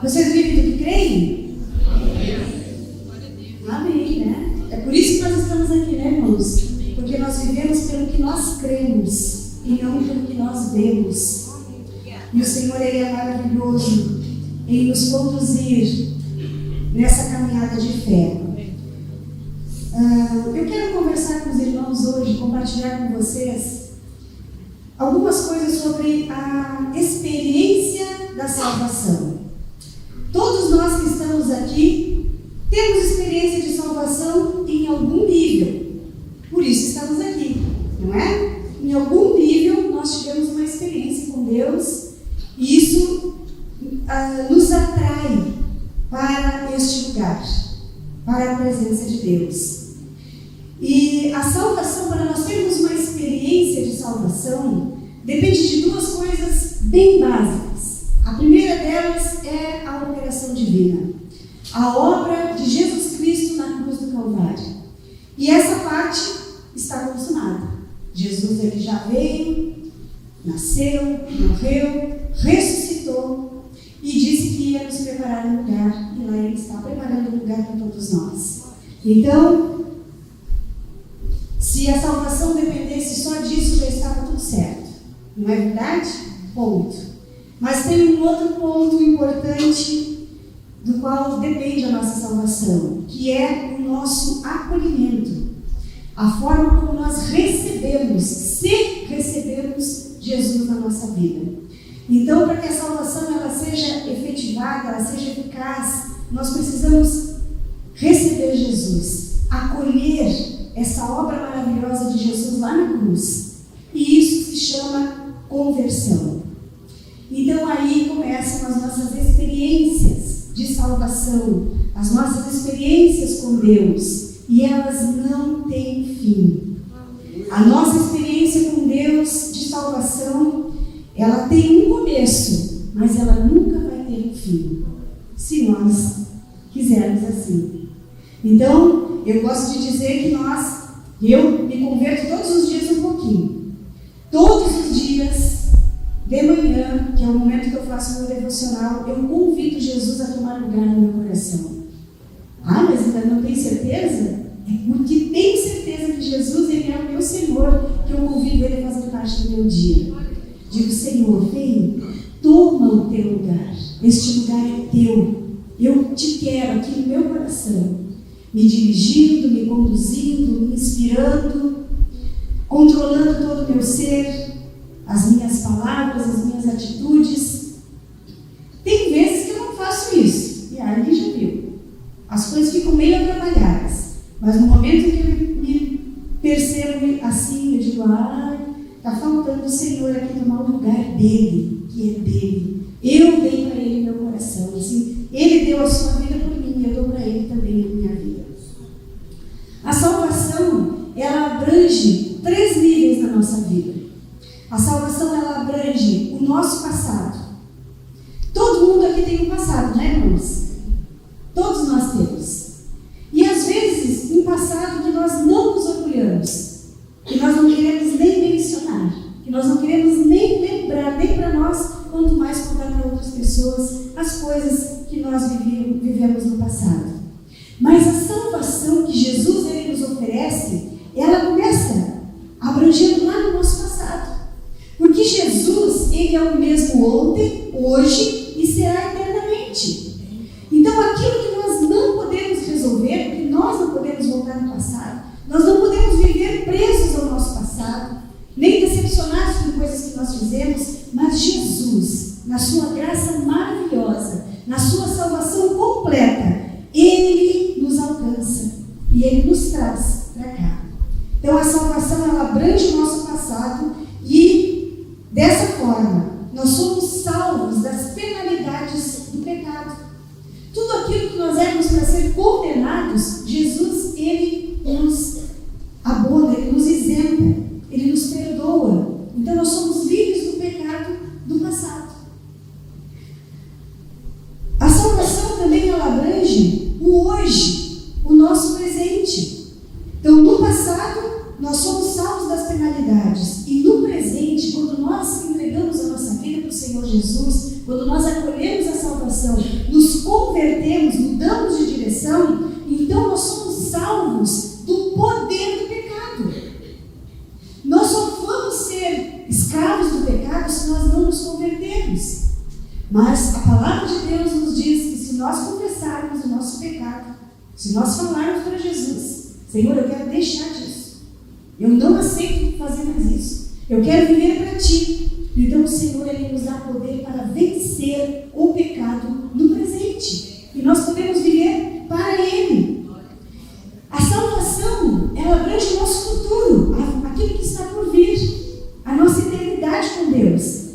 Vocês vivem do que creem? Amém, né? É por isso que nós estamos aqui, né, irmãos? Porque nós vivemos pelo que nós cremos e não pelo que nós vemos. E o Senhor, Ele é maravilhoso em nos conduzir nessa caminhada de fé. Eu quero conversar com os irmãos hoje, compartilhar com vocês algumas coisas sobre a experiência da salvação. Todos nós que estamos aqui temos experiência de salvação em algum nível. Por isso estamos aqui, não é? Em algum nível nós tivemos uma experiência com Deus e isso nos atrai para este lugar, para a presença de Deus. E a salvação, para nós termos uma experiência de salvação, depende de duas coisas bem básicas. A primeira delas é a operação divina, a obra de Jesus Cristo na cruz do Calvário. E essa parte está consumada. Jesus, ele já veio, nasceu, morreu, ressuscitou e disse que ia nos preparar um lugar. E lá ele está preparando um lugar para todos nós. Então, se a salvação dependesse só disso, já estava tudo certo. Não é verdade? Ponto. Mas tem um outro ponto importante do qual depende a nossa salvação, que é o nosso acolhimento. A forma como nós recebemos, se recebemos Jesus na nossa vida. Então, para que a salvação ela seja efetivada, ela seja eficaz, nós precisamos receber Jesus, acolher essa obra maravilhosa de Jesus lá na cruz. E isso se chama conversão. Então aí começam as nossas experiências de salvação, as nossas experiências com Deus, e elas não têm fim. A nossa experiência com Deus de salvação, ela tem um começo, mas ela nunca vai ter um fim, se nós quisermos assim. Então, eu gosto de dizer que eu me converto todos os dias um pouquinho. Todos os dias, de manhã, que é o momento que eu faço meu devocional, eu convido Jesus a tomar lugar no meu coração. Ah, mas ainda não tem certeza? É porque tenho certeza que Jesus, ele é o meu Senhor, que eu convido ele a fazer parte do meu dia. Digo, Senhor, vem, toma o teu lugar. Este lugar é teu. Eu te quero aqui no meu coração. Me dirigindo, me conduzindo, me inspirando, controlando todo o meu ser, as minhas palavras, as minhas atitudes. Tem vezes que eu não faço isso, e aí já viu. As coisas ficam meio atrapalhadas, mas no momento que eu me percebo assim, eu digo, está faltando o Senhor aqui tomar o lugar dele, que é dele. Eu dei para ele meu coração, assim, ele deu a sua vida por mim, e eu dou para ele também a minha vida. A salvação, ela abrange 3 níveis na nossa vida. A salvação, ela abrange o nosso passado. Todo mundo aqui tem um passado, né, irmãos? Todos nós temos. E às vezes, um passado que nós não nos orgulhamos, que nós não queremos nem mencionar, que nós não queremos nem lembrar, nem para nós, quanto mais contar para outras pessoas as coisas que nós vivemos no passado. Mas a salvação que Jesus ele nos oferece, ela começa abrangendo lá no nosso passado. Porque Jesus, ele é o mesmo ontem, hoje e será eternamente. Então aquilo que nós não podemos resolver, porque nós não podemos voltar no passado, nós não podemos viver presos ao nosso passado, nem decepcionados com coisas que nós fizemos, mas Jesus, na sua graça maravilhosa, na sua salvação completa, ele nos alcança e ele nos traz para cá. Então a salvação, ela abrange o nosso passado e dessa forma nós somos salvos das penalidades do pecado. Tudo aquilo que nós éramos para ser condenados, Jesus, ele nos abona, ele nos isenta, ele nos perdoa. Então nós somos livres do pecado do passado. A salvação também ela abrange o hoje, o nosso presente. Então no passado nós somos salvos das penalidades e no presente, quando nós entregamos a nossa vida para o Senhor Jesus, quando nós acolhemos a salvação, nos convertemos, mudamos de direção, então nós somos salvos do poder do pecado. Nós só vamos ser escravos do pecado se nós não nos convertermos. Mas a palavra de Deus nos diz que se nós confessarmos o nosso pecado, se nós falarmos para Jesus, Senhor, eu quero deixar disso, eu não aceito fazer mais isso, eu quero viver para Ti, então o Senhor, Ele nos dá poder para vencer o pecado no presente, e nós podemos viver para Ele. A salvação, ela abrange o nosso futuro, aquilo que está por vir, a nossa eternidade com Deus.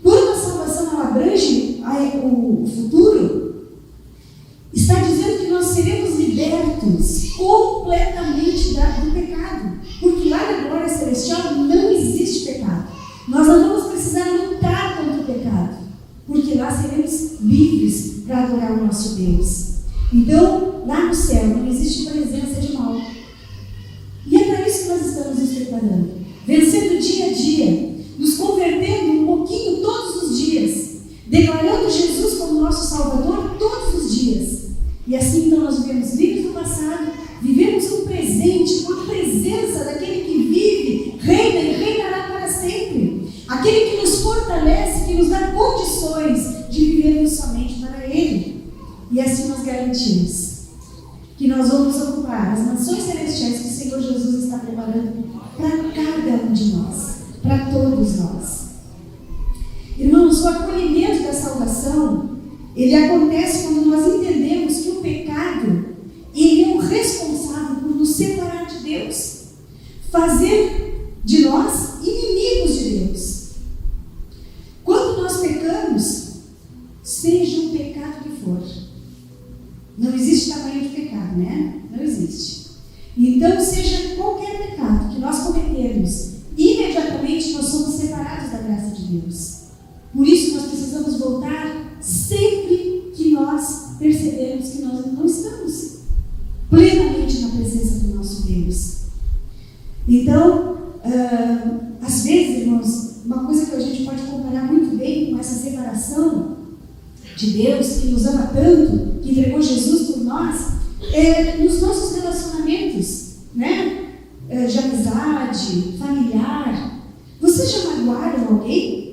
Quando a salvação ela abrange o futuro, está dizendo que nós seremos libertos completamente do pecado, porque lá na glória celestial não existe pecado. Nós não vamos precisar lutar contra o pecado, porque lá seremos livres para adorar o nosso Deus. Então, lá no céu não existe presença de mal. E é para isso que nós estamos nos preparando, vencendo dia a dia, nos convertendo um pouquinho todos os dias, declarando Jesus como nosso Salvador todos os dias. E assim então nós vivemos livres do passado, vivemos no presente, com a presença daquele que vive, reina e reinará para sempre. Aquele que nos fortalece, que nos dá condições de vivermos somente para Ele. E assim nós garantimos que nós vamos ocupar as mansões celestiais que o Senhor Jesus está preparando para cada um de nós, para todos nós. Irmãos, o acolhimento da salvação, ele acontece quando nós entendemos que o pecado, ele é o responsável por nos separar de Deus, fazer de nós inimigos de Deus. Quando nós pecamos, seja o pecado que for, não existe tamanho de pecado, né? Não existe. Então, seja qualquer pecado que nós cometermos, imediatamente nós somos separados da graça de Deus. Por isso nós precisamos voltar sempre que nós percebemos que nós não estamos plenamente na presença do nosso Deus. Então, às vezes, irmãos, uma coisa que a gente pode comparar muito bem com essa separação de Deus, que nos ama tanto, que entregou Jesus por nós, nos nossos relacionamentos, né? De amizade, familiar. Vocês já magoaram alguém?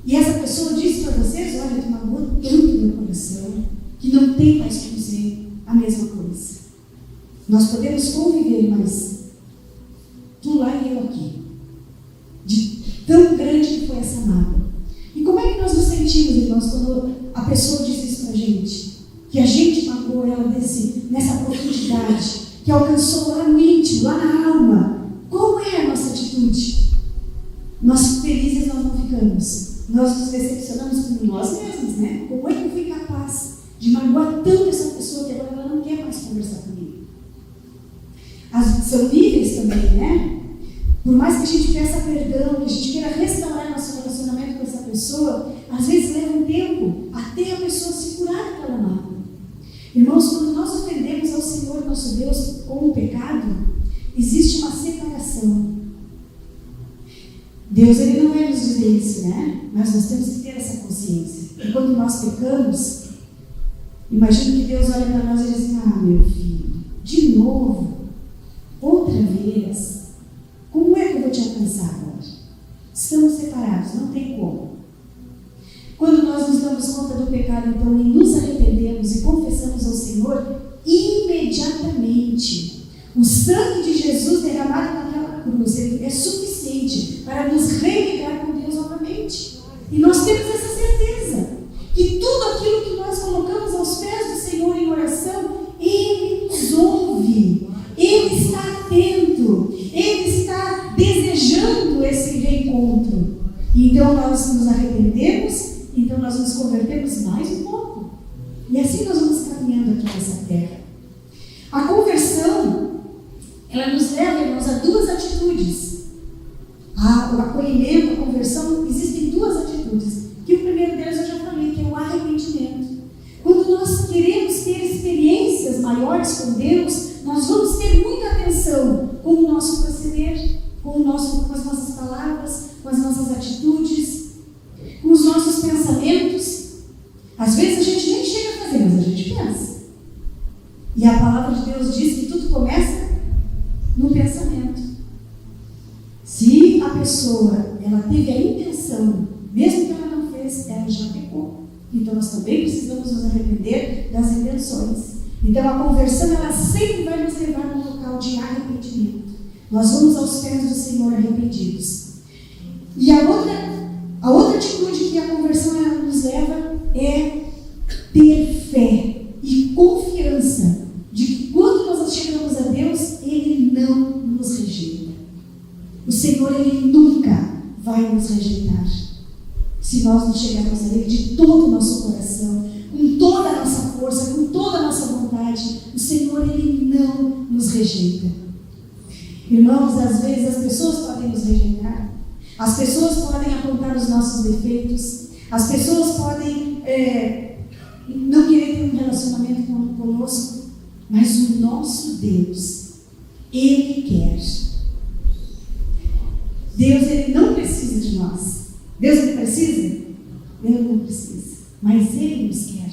E essa pessoa disse para vocês: olha, tu magoou tanto meu coração, que não tem mais como dizer a mesma coisa. Nós podemos conviver, mas tu lá e eu aqui. De tão grande que foi essa mágoa. E como é que nós nos sentimos, irmãos, quando a pessoa diz isso para a gente? Que a gente magoou ela nessa profundidade, que alcançou lá no íntimo, lá na alma. Qual é a nossa atitude? Nós felizes nós não ficamos. Nós nos decepcionamos com nós mesmos, né? Como é que eu fui capaz de magoar tanto essa pessoa que agora ela não quer mais conversar comigo? São níveis também, né? Por mais que a gente peça perdão, que a gente queira restaurar nosso relacionamento com essa pessoa, às vezes leva um tempo até a pessoa se curar daquela mágoa. Irmãos, quando nós ofendemos ao Senhor nosso Deus com o pecado, existe uma separação. Deus, Ele não vai nos dizer isso, né? Mas nós temos que ter essa consciência. E quando nós pecamos, imagino que Deus olha para nós e diz assim: ah, meu filho, de novo, outra vez, como é que eu vou te alcançar agora? Estamos separados, não tem como. Quando nós nos damos conta do pecado, então, e nos arrependemos e confessamos ao Senhor, imediatamente, o sangue de Jesus derramado naquela cruz é suficiente para nos religar com Deus novamente. E nós temos essa certeza, que tudo aquilo que nós colocamos aos pés do Senhor em oração, Ele nos ouve, Ele está atento, Ele está desejando esse reencontro. Então nós nos arrependemos, então nós nos convertemos mais um pouco. E assim nós vamos caminhando aqui nessa terra. A conversão, ela nos leva, irmãos, a duas atitudes. O acolhimento, a conversão, existem duas atitudes. Que o primeiro deles eu já falei, que é o arrependimento. Quando nós queremos ter experiências maiores com Deus, nós vamos ter muita atenção com o nosso proceder, com as nossas palavras, com as nossas atitudes, com os nossos pensamentos. pecou. Então nós também precisamos nos arrepender das intenções. Então a conversão, ela sempre vai nos levar a um local de arrependimento. Nós vamos aos pés do Senhor arrependidos. E a outra atitude que a conversão ela nos leva é ter fé e confiança de que quando nós chegamos a Deus, Ele não nos rejeita. O Senhor, Ele nunca vai nos rejeitar. Se nós não chegarmos a Ele de todo o nosso coração, com toda a nossa força, com toda a nossa vontade, o Senhor, Ele não nos rejeita. Irmãos, às vezes as pessoas podem nos rejeitar, as pessoas podem apontar os nossos defeitos, as pessoas podem não querer ter um relacionamento conosco, mas o nosso Deus, Ele quer. Deus, Ele não precisa de nós. Deus, Ele precisa? Deus não precisa, mas Ele nos quer.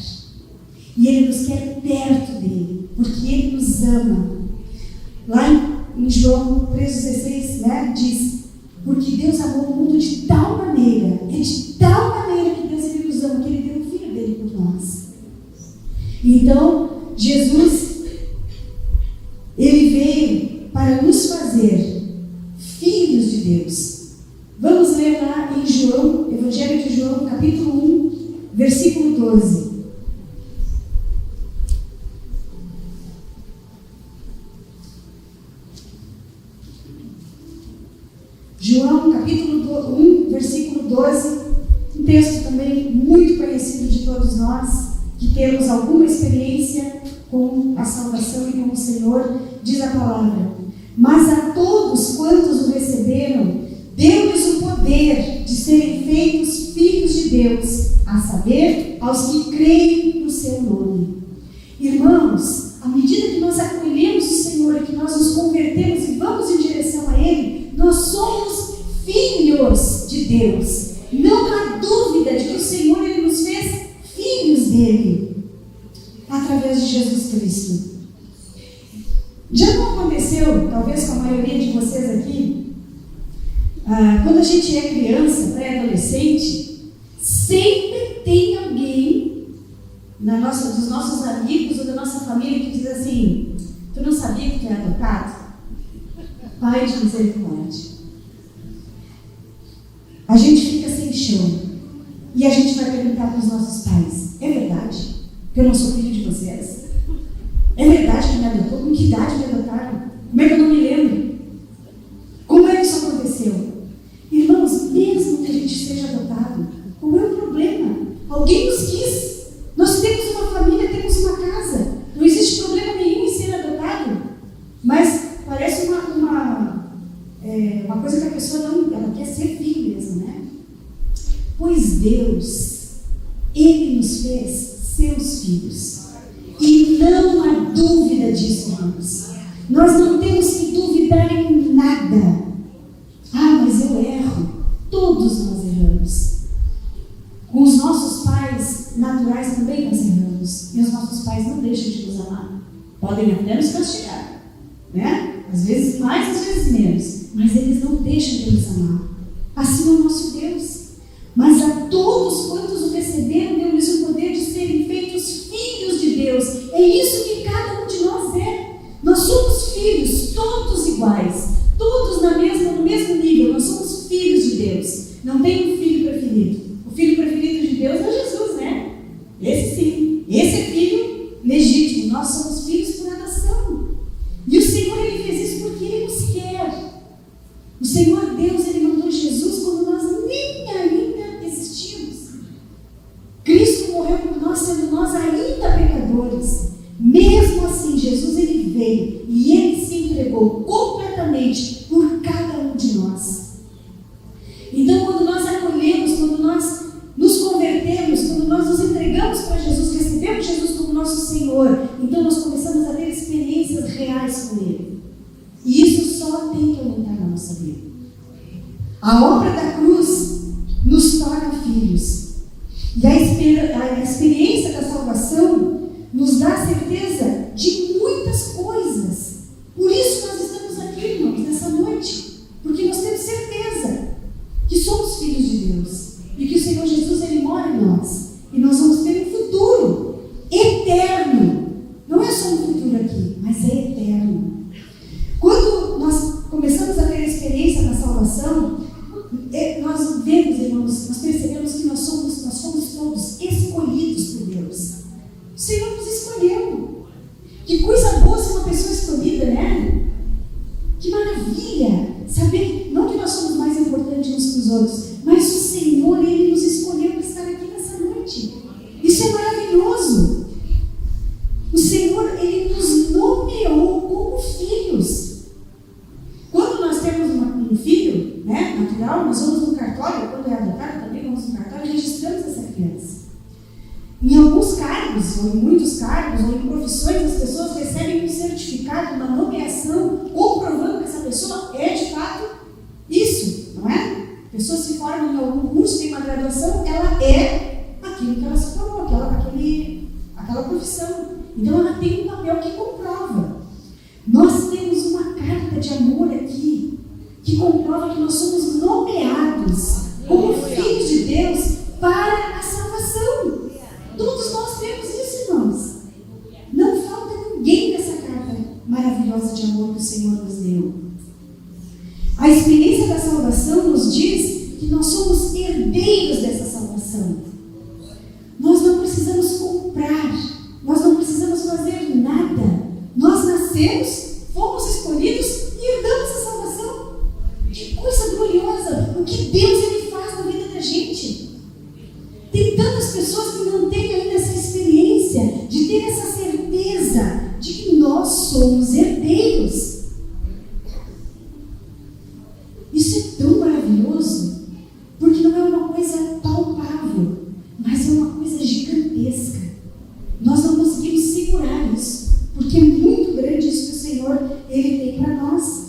E Ele nos quer perto dEle, porque Ele nos ama. Lá em João 3,16, né, diz: porque Deus amou o mundo de tal maneira, de tal maneira que Deus, Ele nos ama, que Ele deu o Filho dEle por nós. Então, Jesus, Ele veio para nos fazer filhos de Deus. Vamos ler lá em João, Evangelho de João, capítulo 1, versículo 12. João, capítulo 1, versículo 12, um texto também muito conhecido de todos nós, que temos alguma experiência com a salvação e com o Senhor. Diz a palavra: mas a todos quantos o receberam, deu-lhes o poder de serem feitos filhos de Deus, a saber, aos que creem no seu nome. Irmãos, à medida que nós acolhemos o Senhor e que nós nos convertemos e vamos em direção a Ele, nós somos filhos de Deus. Não há dúvida de que o Senhor, Ele nos fez filhos dEle, através de Jesus Cristo. Já não aconteceu, talvez com a maioria de vocês aqui, quando a gente é criança, pré-adolescente, sempre tem alguém dos nossos amigos ou da nossa família que diz assim: tu não sabia que tu é adotado? Pai de misericórdia. A gente fica sem chão e a gente vai perguntar para os nossos pais: é verdade que eu não sou filho de vocês? É verdade que me adotou? Com que idade me adotaram? Como é que eu não me lembro? Como é que isso aconteceu? Irmãos, mesmo que a gente seja adotado, qual é o problema? Alguém nos quis. Nós temos uma família, temos uma casa. Não existe problema nenhum em ser adotado. Mas parece uma coisa que a pessoa não... Ela quer ser filho mesmo, né? Pois Deus, Ele nos fez seus filhos. E não há dúvida disso, irmãos. Nós não temos que duvidar em nada. Ah, mas eu erro. Todos nós erramos. Com os nossos pais naturais também nós erramos. E os nossos pais não deixam de nos amar. Podem até nos castigar, né? Às vezes mais, às vezes menos. Mas eles não deixam de nos amar. Assim é o nosso Deus. Mas a todos quantos o receberam, deu-lhes o poder de serem feitos filhos de Deus. É isso que cada um de nós é. Nós somos filhos, todos iguais, todos no mesmo nível. Nós somos filhos de Deus. Não tem um filho preferido. O filho preferido de Deus é Jesus, né? Esse sim. Esse é filho legítimo. Nós somos filhos por adoção. E o Senhor, Ele fez isso porque Ele nos quer. O Senhor Deus, Ele mandou Jesus quando nós nem ainda existíamos. Cristo morreu por nós, sendo nós ainda pecadores. Mesmo assim, Jesus, Ele veio e Ele se entregou completamente por cada um de nós. Então, quando nós acolhemos, quando nós nos convertemos, quando nós nos entregamos para Jesus, recebemos Jesus como nosso Senhor, então nós começamos a ter experiências reais com Ele. E isso só tem que aumentar na nossa vida. A obra da cruz nos torna filhos. E a experiência da salvação nos dá certeza de muitas coisas. Por isso nós estamos aqui, irmãos, nessa noite. Porque nós temos certeza que somos filhos de Deus. E que o Senhor Jesus, Ele mora em nós. Que coisa boa ser uma pessoa escolhida, né? Que maravilha! Saber, não que nós somos mais importantes uns que os outros, mas o Senhor, Ele nos escolheu para estar aqui nessa noite. Isso é maravilhoso. O Senhor, Ele nos nomeou como filhos. Quando nós temos um filho, né, natural, nós vamos no cartório, quando é adotado também vamos no cartório e registramos essa criança. Em alguns cargos, ou em muitos cargos, ou em profissões, as pessoas recebem um certificado, uma nomeação, comprovando que essa pessoa é de fato isso, não é? A pessoa se forma em algum curso, tem uma graduação, ela é aquilo que ela se formou, aquela profissão. Então ela tem um papel que comprova. Nós temos uma carta de amor aqui, que comprova que nós somos nomeados como filhos de Deus para a salvação. Todos nós temos isso, irmãos. Não falta ninguém nessa carta maravilhosa de amor que o Senhor nos deu. A experiência da salvação nos diz que nós somos herdeiros dessa salvação. Nós não precisamos comprar, nós não precisamos fazer nada. Nós nascemos, fomos escolhidos e herdamos a salvação. Que coisa gloriosa! O que Deus Ele faz na vida da gente. Tem tantas pessoas que não têm ainda essa experiência de ter essa certeza de que nós somos herdeiros. Isso é tão maravilhoso, porque não é uma coisa palpável, mas é uma coisa gigantesca. Nós não conseguimos segurar isso, porque é muito grande isso que o Senhor Ele tem para nós.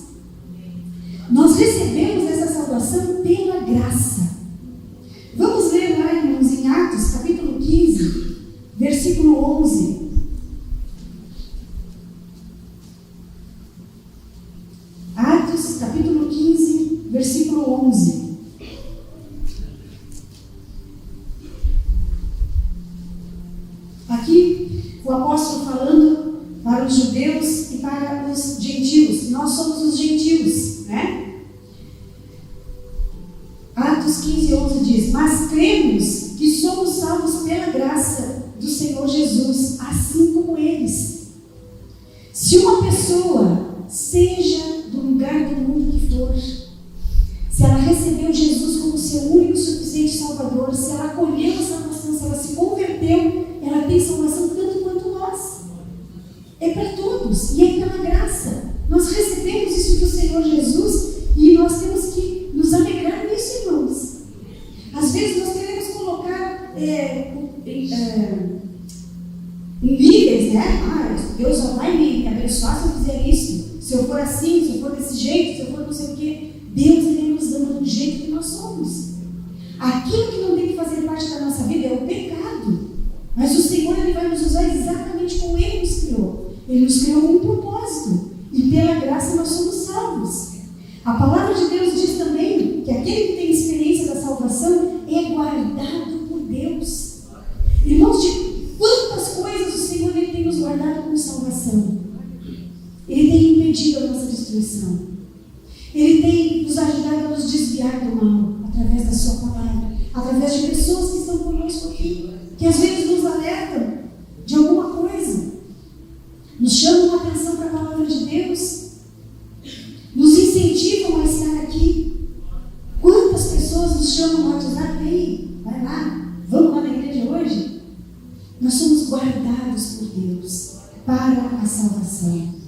Nós recebemos essa salvação pela graça. Vamos ler lá, irmãos, em Atos, capítulo 15, versículo 11. Atos, capítulo 15, versículo 11. Aqui, o apóstolo falando para os judeus e para os gentios. Nós somos os gentios, né? Atos 15, 11 diz: mas cremos que somos salvos pela graça do Senhor Jesus, assim como eles. Se uma pessoa, seja do lugar do mundo que for, se ela recebeu Jesus como seu único e suficiente Salvador, se ela acolheu a salvação, se ela se converteu, ela tem salvação tanto quanto nós. É para todos, e é pela graça. Nós recebemos isso do Senhor Jesus e nós temos que nos alegrar nisso, irmãos. Às vezes nós queremos colocar em níveis, né? Deus só vai me abençoar se eu fizer isso. Se eu for assim, se eu for desse jeito, se eu for não sei o quê. Deus, Ele nos ama do jeito que nós somos. Aquilo que não tem que fazer parte da nossa vida é o pecado. Mas o Senhor, Ele vai nos usar exatamente como Ele nos criou. Ele nos criou com um propósito. E pela graça nós somos salvos. A palavra de Deus diz também que aquele que tem experiência da salvação é guardado por Deus. Irmãos, de quantas coisas o Senhor Ele tem nos guardado como salvação. Ele tem impedido a nossa destruição. Ele tem nos ajudado a nos desviar do mal, através da sua palavra, através de pessoas que estão conosco aqui, que às vezes nos alertam de alguma coisa, nos chamam a atenção para a palavra de Deus, nos incentivam a estar aqui. Quantas pessoas nos chamam no WhatsApp? Ei, vai lá, vamos lá na igreja hoje? Nós somos guardados por Deus para a salvação.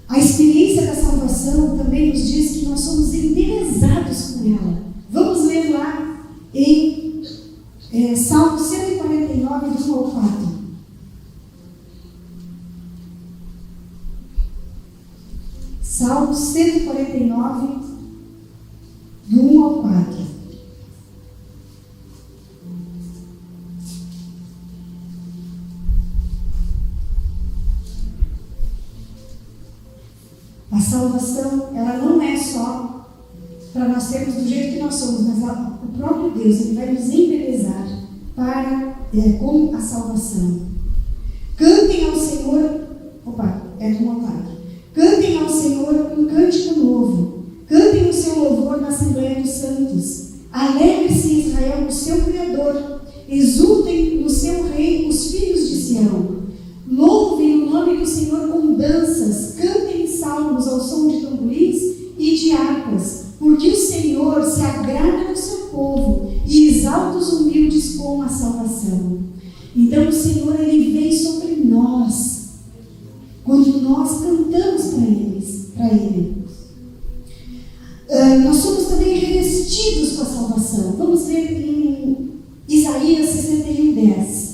A experiência da salvação também nos diz que nós somos embelezados com ela. Vamos ler lá em Salmo 149, do 1 ao 4. Salmo 149, do 1 ao 4. A salvação, ela não é só para nós termos do jeito que nós somos, mas o próprio Deus, Ele vai nos embelezar com a salvação. Cantem ao Senhor, do 1 ao 4. Cantem ao Senhor um cântico novo. Cantem o seu louvor na Assembleia dos Santos. Alegre-se Israel no seu Criador. Exultem no seu Rei os filhos de Sião. Louvem o nome o Senhor com danças, cantem salmos ao som de tamborins e de harpas, porque o Senhor se agrada do seu povo e exalta os humildes com a salvação. Então o Senhor, Ele vem sobre nós, quando nós cantamos para Ele. Nós somos também revestidos com a salvação. Vamos ler em Isaías 61:10.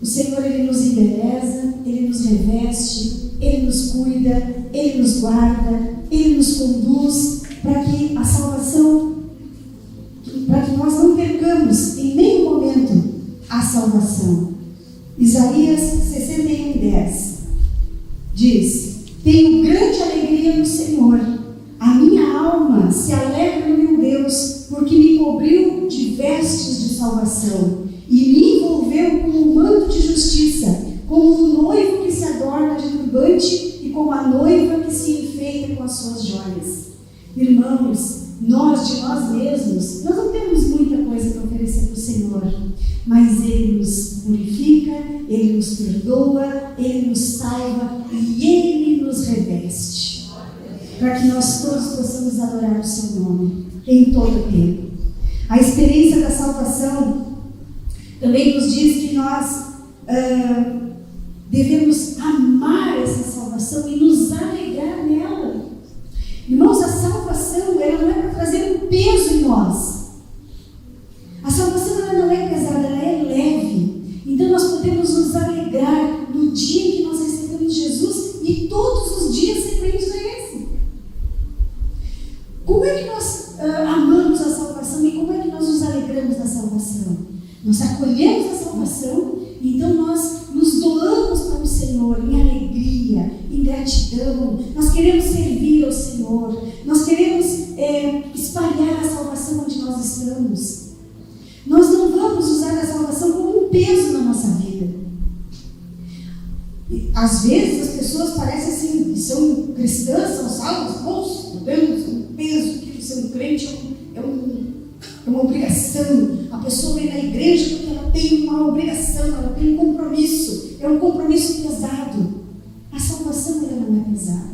O Senhor, Ele nos embeleza, Ele nos reveste, Ele nos cuida, Ele nos guarda, Ele nos conduz para que a salvação, para que nós não percamos em nenhum momento a salvação. Isaías 61:10 diz: tenho grande alegria no Senhor, a minha alma se alegra no meu Deus, porque me cobriu de vestes de salvação e me envolveu com um manto de justiça, como o noivo que se adorna de turbante e como a noiva que se enfeita com as suas joias. Irmãos, nós de nós mesmos, nós não temos muita coisa para oferecer para o Senhor, mas Ele nos purifica, Ele nos perdoa, Ele nos salva e Ele nos reveste, para que nós todos possamos adorar o Seu nome em todo o tempo. A experiência da salvação também nos diz que nós devemos amar essa salvação e nos alegrar nela. Irmãos, a salvação, ela não é para trazer um peso em nós. A salvação, ela não é pesada, ela é leve. Então nós podemos nos alegrar no dia em que nós recebemos Jesus e todos os dias seguintes a esse. Como é que nós amamos a salvação e como é que nós nos alegramos da salvação? Nós acolhemos a salvação, então nós nos doamos para o Senhor em alegria, em gratidão. Nós queremos servir ao Senhor, nós queremos espalhar a salvação onde nós estamos. Nós não vamos usar a salvação como um peso na nossa vida. Às vezes as pessoas parecem assim, são cristãs, são salvas, nossa, meu Deus, um peso que ser um crente é uma obrigação. A pessoa vem na igreja porque ela tem uma obrigação, ela tem um compromisso, é um compromisso pesado. A salvação, ela não é pesada.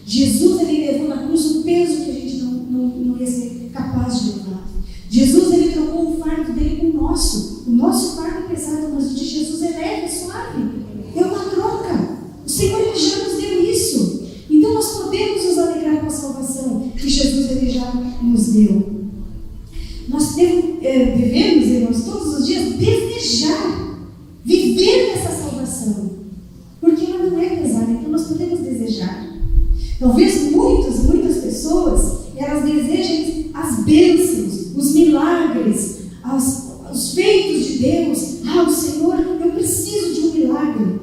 Jesus, Ele levou na cruz um peso que a gente não ia ser capaz de levar. Jesus, Ele trocou o fardo dele com o nosso. O nosso fardo é pesado, mas o de Jesus é leve, é suave. É uma troca. O Senhor, Ele já nos deu isso. Então nós podemos nos alegrar com a salvação que Jesus, Ele já nos deu. Nós devemos, irmãos, todos os dias desejar viver nessa salvação, porque ela não é pesada, então nós podemos desejar. Talvez muitas pessoas, elas desejem as bênçãos, os milagres, os feitos de Deus. O Senhor, eu preciso de um milagre.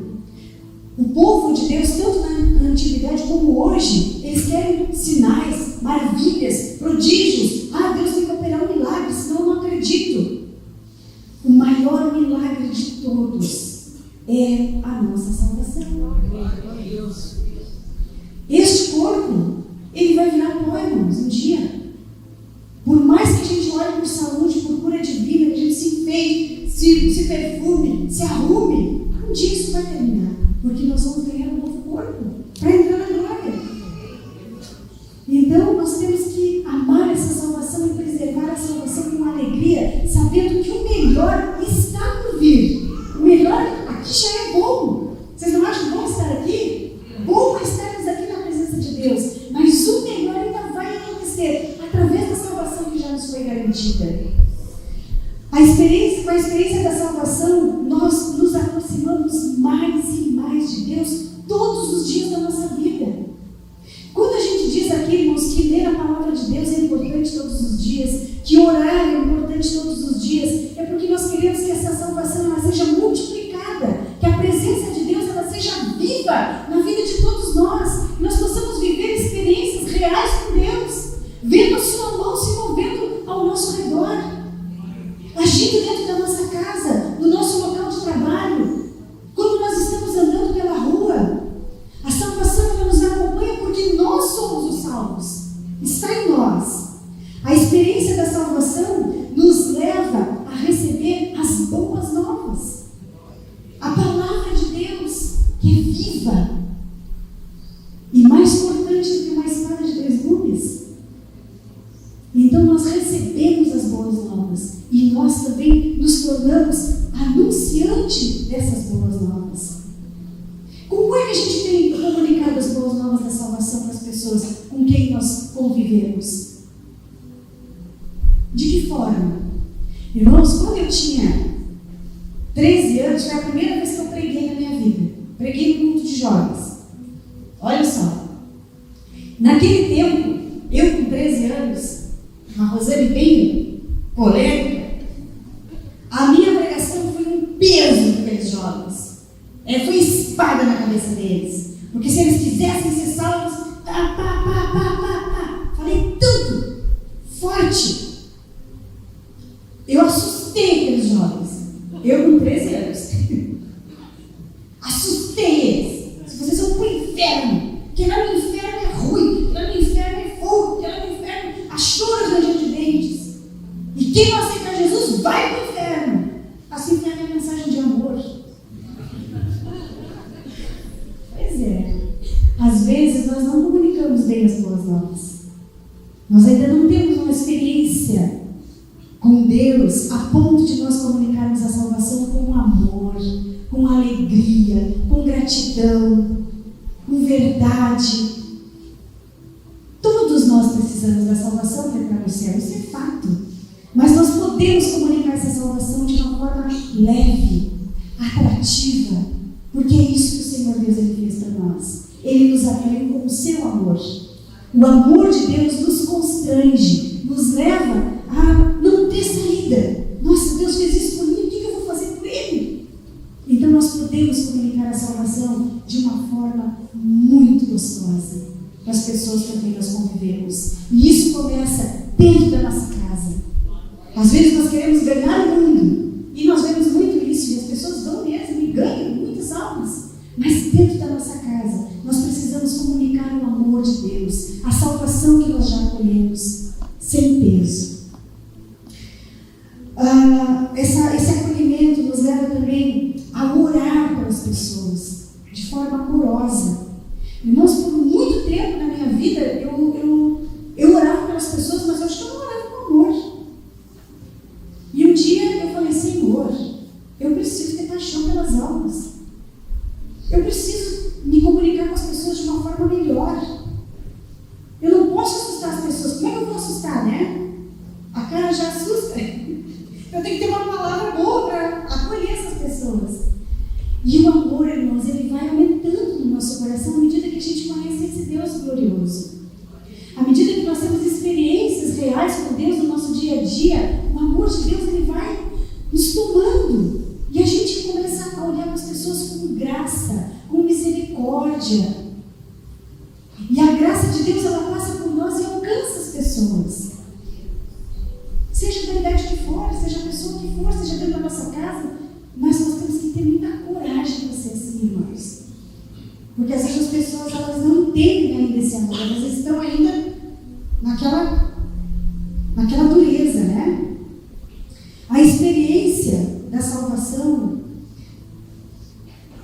O povo de Deus, tanto na antiguidade como hoje, eles querem sinais, maravilhas, prodígios. Deus tem que operar um milagre, senão eu não acredito. O maior milagre de todos é a nossa salvação. Este corpo, ele vai virar pó, irmãos, um dia. Por mais que a gente olhe por saúde, por cura divina, que a gente se enfeite, se perfume, se arrume, um dia isso vai terminar. Porque nós vamos ganhar um novo corpo para entrar na glória. Então nós temos que amar essa salvação e preservar a salvação com alegria, sabendo que o melhor está por vir. O melhor aqui já é bom. Vocês não acham bom estar aqui? Bom estarmos aqui na presença de Deus. Mas o melhor ainda vai acontecer através da salvação que já nos foi garantida. Com a experiência da salvação, nós nos aproximamos mais e mais de Deus todos os dias da nossa vida. Quando a gente diz aqui, irmãos, que ler a palavra de Deus é importante todos os dias, que orar é importante todos os dias, é porque nós queremos que essa salvação ela seja multiplicada, que a presença de Deus ela seja viva na vida de todos nós, que nós possamos viver experiências reais com Deus, vendo a sua mão se movendo ao nosso redor, agindo dentro da nossa casa, no nosso local de trabalho, quando nós estamos andando pela rua. A salvação ela nos acompanha porque nós somos os salvos, está em nós. A experiência da salvação nos leva a receber as boas novas, a palavra de Deus. tornamos anunciante dessas boas novas. Como é que a gente tem comunicado as boas novas da salvação para as pessoas com quem nós convivemos? De que forma? Irmãos, quando eu tinha 13 anos, foi a primeira vez que eu preguei na minha vida. Preguei no culto de jovens. Olha só. Naquele tempo, eu com 13 anos, uma Rosane bem polêmica, a minha pregação foi um peso para aqueles jovens. Foi espada na cabeça deles. Porque se eles quisessem ser salvos, falei tudo, forte. Eu assustei aqueles jovens. Eu com 13 anos. Assustei eles. Se vocês vão para o inferno, que lá no inferno é ruim, que lá no inferno é fogo, que lá no inferno há choro de ranger de dentes. E quem não aceitar Jesus vai para o inferno. Assim foi a minha mensagem de amor. Pois é. Às vezes nós não comunicamos bem as boas novas. Nós ainda não temos uma experiência com Deus a ponto de nós comunicarmos a salvação com amor, com alegria, com gratidão, com verdade. Todos nós precisamos da salvação para entrar no céu, isso é fato. Mas nós podemos comunicar essa salvação de uma forma leve, atrativa, porque é isso que o Senhor Deus ele fez para nós. Ele nos atraiu com o seu amor. O amor de Deus nos constrange, nos leva a não ter saída. Nossa, Deus fez isso por mim, o que eu vou fazer por Ele? Então nós podemos comunicar a salvação de uma forma muito gostosa para as pessoas com quem nós convivemos. E isso começa dentro da nossa casa. Às vezes nós queremos ganhar o mundo, e nós vemos muito isso, e as pessoas vão mesmo e ganham muitas almas. Mas dentro da nossa casa, nós precisamos comunicar o amor de Deus, a salvação que nós já acolhemos, sem peso. Esse acolhimento nos leva também a orar pelas pessoas, de forma amorosa. Irmãos, por muito tempo na minha vida, eu orava pelas pessoas, mas eu acho que eu não orava com amor. E um dia eu falei, Senhor, eu preciso ter paixão pelas almas. Eu preciso me comunicar com as pessoas de uma forma melhor. Eu não posso assustar as pessoas. Como é que eu vou assustar, né? A cara já assusta. Eu tenho que ter uma palavra boa para acolher essas pessoas. E o amor, irmãos, ele vai aumentando no nosso coração à medida que a gente conhece esse Deus glorioso. À medida que nós temos experiências reais com Deus no nosso dia a dia, o amor de Deus ele vai nos tomando. E a gente começa a olhar para as pessoas com graça, com misericórdia. E a graça de Deus, ela passa por nós e alcança as pessoas. Seja da idade que for, seja a pessoa que for, seja dentro da nossa casa, mas nós temos que ter muita coragem para ser assim, irmãos. Porque às vezes as pessoas, elas não entendem ainda esse amor, elas estão ainda naquela dureza, né? A experiência da salvação,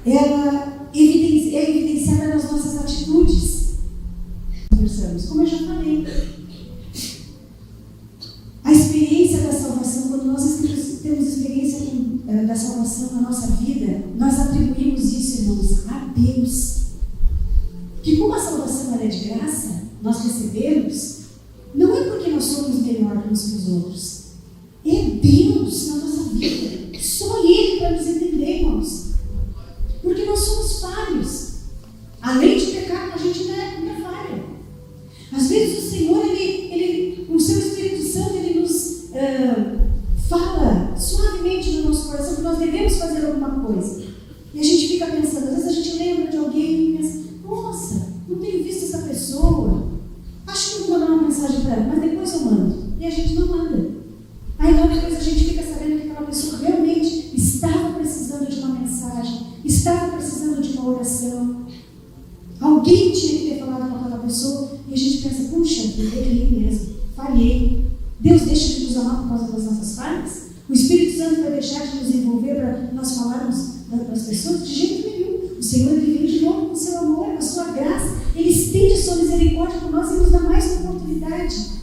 ela é evidenciada nas nossas atitudes. Como eu já falei, a experiência da salvação, quando nós temos experiência da salvação na nossa vida, nós atribuímos isso, irmãos, a Deus. Que como a salvação é de graça, nós recebemos, não é porque nós somos melhores uns que os outros. É Deus na nossa vida. Só Ele para nos entender, irmãos. Porque nós somos falhos. Além de pecar, a gente ainda é falha. Às vezes o Senhor, o seu Espírito Santo, ele nos fala suavemente no nosso coração que nós devemos fazer alguma coisa. E a gente fica pensando, às vezes a gente lembra de alguém e pensa, nossa, não tenho visto essa pessoa. Acho que eu vou mandar uma mensagem para ela, mas depois eu mando. E a gente não manda. Aí lá depois a gente fica sabendo que aquela pessoa realmente estava precisando de uma mensagem, estava precisando de uma oração. Alguém tinha que ter falado com aquela pessoa e a gente pensa, puxa, eu errei mesmo, falhei. Deus deixa de nos amar por causa das nossas falhas? O Espírito Santo vai deixar de nos envolver para nós falarmos para as pessoas? De jeito nenhum. O Senhor ele vem de novo com o seu amor, com a sua graça. Ele estende a sua misericórdia por nós e nos dá mais uma oportunidade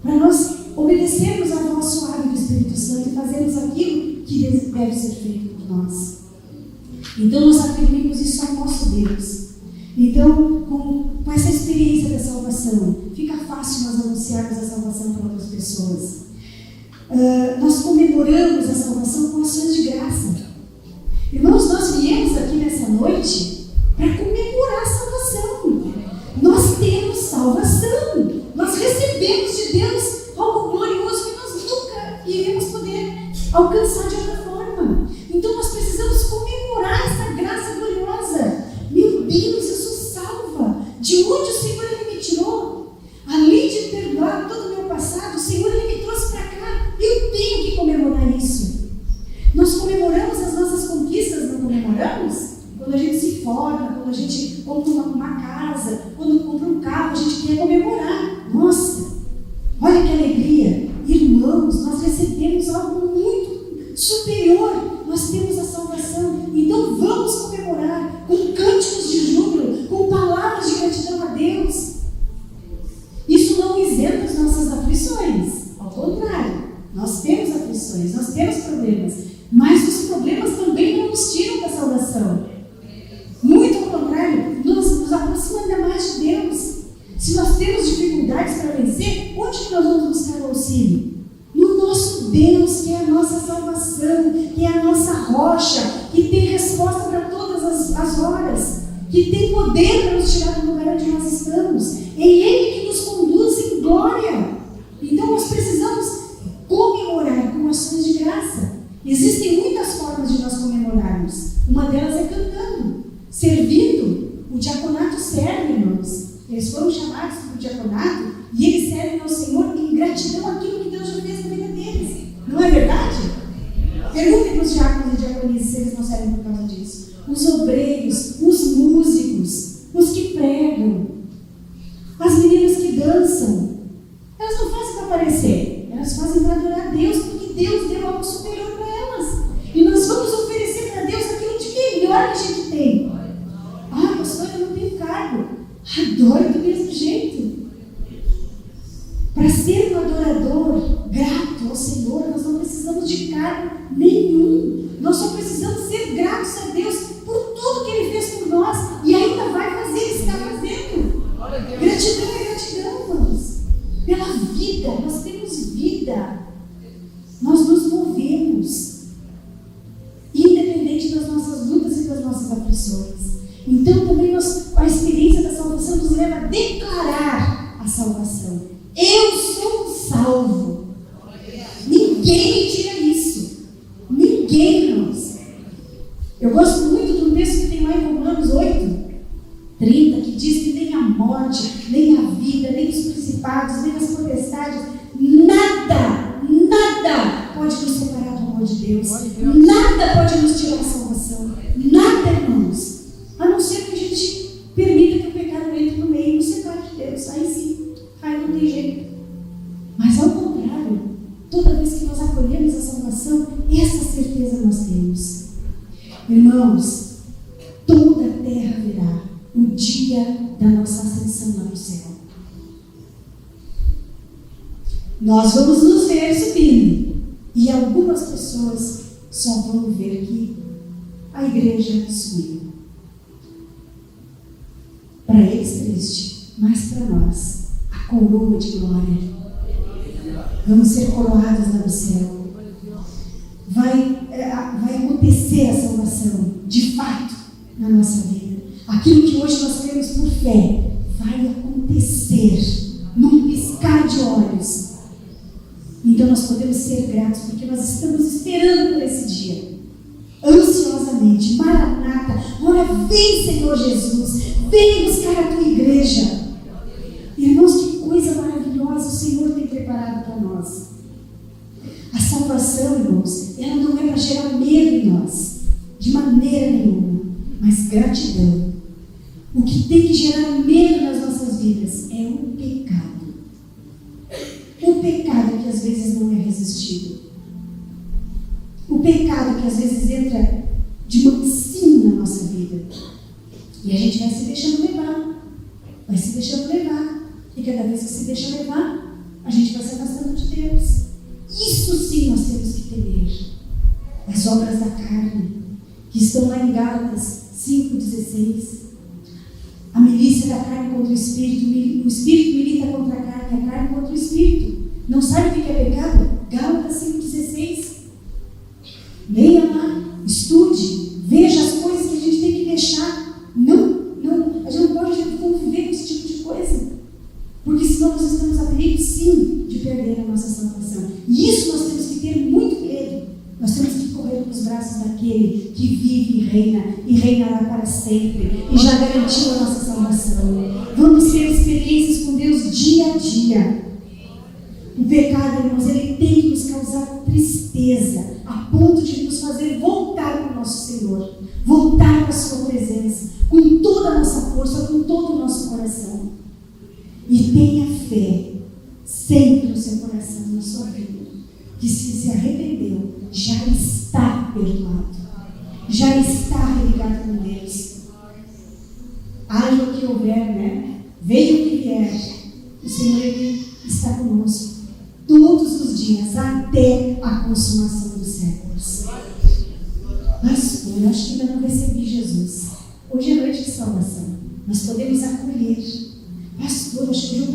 para nós obedecermos à voz suave do Espírito Santo e fazermos aquilo que deve ser feito por nós. Então nós atribuímos isso ao nosso Deus. Então, com essa experiência da salvação, fica fácil nós anunciarmos a salvação para outras pessoas. Nós comemoramos a salvação com ações de graça. Irmãos, nós viemos aqui nessa noite para comemorar a salvação. Nós temos salvação. Nós recebemos de Deus algo glorioso que nós nunca iremos poder alcançar de outra forma. Então nós precisamos comemorar essa graça gloriosa. Meu Deus, eu sou salva. De onde o Senhor Ele me tirou? Além de perdoar todo o meu passado, o Senhor Ele me trouxe para cá. Eu tenho que comemorar isso. Nós comemoramos as nossas conquistas, não comemoramos? Quando a gente se forma, quando a gente compra uma casa, quando compra um carro, a gente quer comemorar. Nossa, olha que alegria. Irmãos, nós recebemos algo muito superior. Nós temos a salvação. Então vamos comemorar com cânticos de júbilo, com palavras de gratidão a Deus. Isso não isenta as nossas aflições. Ao contrário, nós temos aflições, nós temos problemas. Mas os problemas também não nos tiram da salvação. Muito ao contrário, nos aproxima ainda mais de Deus. Se nós temos dificuldades para vencer, onde que nós vamos buscar o auxílio? No nosso Deus, que é a nossa salvação, que é a nossa rocha, que tem resposta para todas as horas, que tem poder para nos tirar do lugar onde nós estamos. É Ele que nos conduz em glória. Então nós precisamos comemorar com ações de graça. Existem muitas formas de nós comemorarmos. Uma delas é cantando, servindo. O diaconato serve, irmãos. Eles foram chamados para o diaconato e eles servem ao Senhor em gratidão àquilo que Deus já fez na vida deles. Não é verdade? Perguntem para os diáconos e diaconisas se eles não servem por causa disso. Os obreiros, os músicos, os que pregam, as meninas que dançam. Elas não fazem para aparecer, elas fazem para adorar a Deus, porque Deus deu algo superior para elas. E nós vamos oferecer para Deus aquilo de melhor que a gente tem. Ah, pastor, eu não tenho cargo. Adore do mesmo jeito. Para ser um adorador grato ao Senhor, nós não precisamos de cargo nenhum. Nós só precisamos ser gratos a Deus por tudo que Ele fez por nós e ainda vai fazer, está fazendo. Gratidão é gratidão, irmãos. Pela vida, nós temos vida. Nós nos movemos, independente das nossas lutas e das nossas aflições. Então também a experiência da salvação nos leva a declarar a salvação. Eu sou salvo. Ninguém me tira isso. Ninguém, irmãos. Eu gosto muito de um texto que tem lá em Romanos 8:30, que diz que nem a morte, nem a vida, nem os principados, nem as potestades, nada pode nos separar do amor de Deus. Nada pode nos tirar a salvação. Nada, irmãos. A não ser que a gente permita que o pecado entre no meio e nos separe de Deus. Aí sim, aí não tem jeito. Mas ao contrário, toda vez que nós acolhemos a salvação, essa certeza nós temos. Irmãos, toda a terra verá o dia da nossa ascensão lá no céu. Nós vamos nos ver subindo. E algumas pessoas só vão ver que a igreja subiu. Para eles triste, mas para nós a coroa de glória. Vamos ser coroados lá no céu. Vai acontecer a salvação de fato na nossa vida. Aquilo que hoje nós cremos por fé vai acontecer num piscar de olhos. Então nós podemos ser gratos porque nós estamos esperando por esse dia, ansiosamente. Maranata, ora vem, Senhor Jesus, vem buscar a tua igreja. Irmãos, que coisa maravilhosa o Senhor tem preparado para nós. A salvação, irmãos, ela não é para gerar medo em nós, de maneira nenhuma, mas gratidão. O que tem que gerar medo nas nossas vidas é o pecado. O pecado que às vezes não é resistido. O pecado que às vezes entra de mansinho na nossa vida. E a gente vai se deixando levar. Vai se deixando levar. E cada vez que se deixa levar, a gente vai se afastando de Deus. Isso sim nós temos que temer. as obras da carne, que estão lá em Gálatas 5,16. A milícia da carne contra o espírito milita contra a carne contra o espírito. Não sabe o que é pecado? Gálatas 5,16. Leia lá, estude, veja as coisas que a gente tem que deixar. A gente não pode conviver com esse tipo de coisa. Porque senão nós estamos a perigo, sim, de perder a nossa salvação. E isso nós temos que ter muito medo. Nós temos que correr para os braços daquele que vive e reinará para sempre, e já garantiu a nossa salvação. Vamos ter experiências com Deus dia a dia. O pecado, irmãos, ele tem que nos causar tristeza, a ponto de nos fazer voltar para o nosso Senhor, voltar para a sua presença, com toda a nossa força, com todo o nosso coração. E tenha fé sempre no seu coração, na sua vida, que se arrependeu, já está perdoado, já está religado com Deus. Haja o que houver, né? Venha o que vier, o Senhor ele está conosco todos os dias, até a consumação dos séculos. Pastor, eu acho que ainda não recebi Jesus. Hoje é noite de salvação, nós podemos acolher. Pastor, acho que eu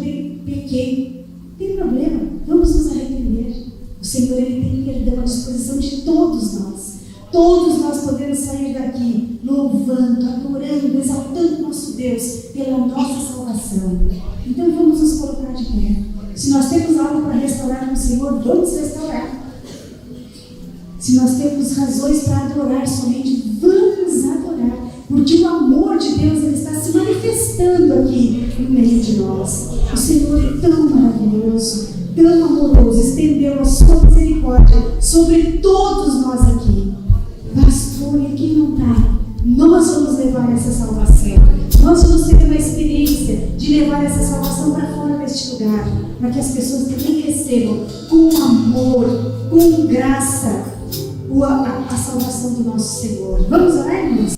pequei. Não tem problema, vamos nos arrepender. O Senhor ele tem perdão à disposição de todos nós. Todos nós podemos sair daqui louvando, adorando, exaltando nosso Deus pela nossa salvação. Então vamos nos colocar de pé. Se nós temos algo para restaurar no Senhor, vamos restaurar. Se nós temos razões para adorar somente, vamos adorar. Porque o amor de Deus ele está se manifestando aqui no meio de nós. O Senhor é tão maravilhoso, tão amoroso, estendeu a sua misericórdia sobre todos nós aqui. Pastor, e aqui não está. Nós vamos levar essa salvação. Nós vamos ter uma experiência de levar essa salvação para fora deste lugar, para que as pessoas também recebam com amor, com graça, a salvação do nosso Senhor. Vamos orar, irmãos?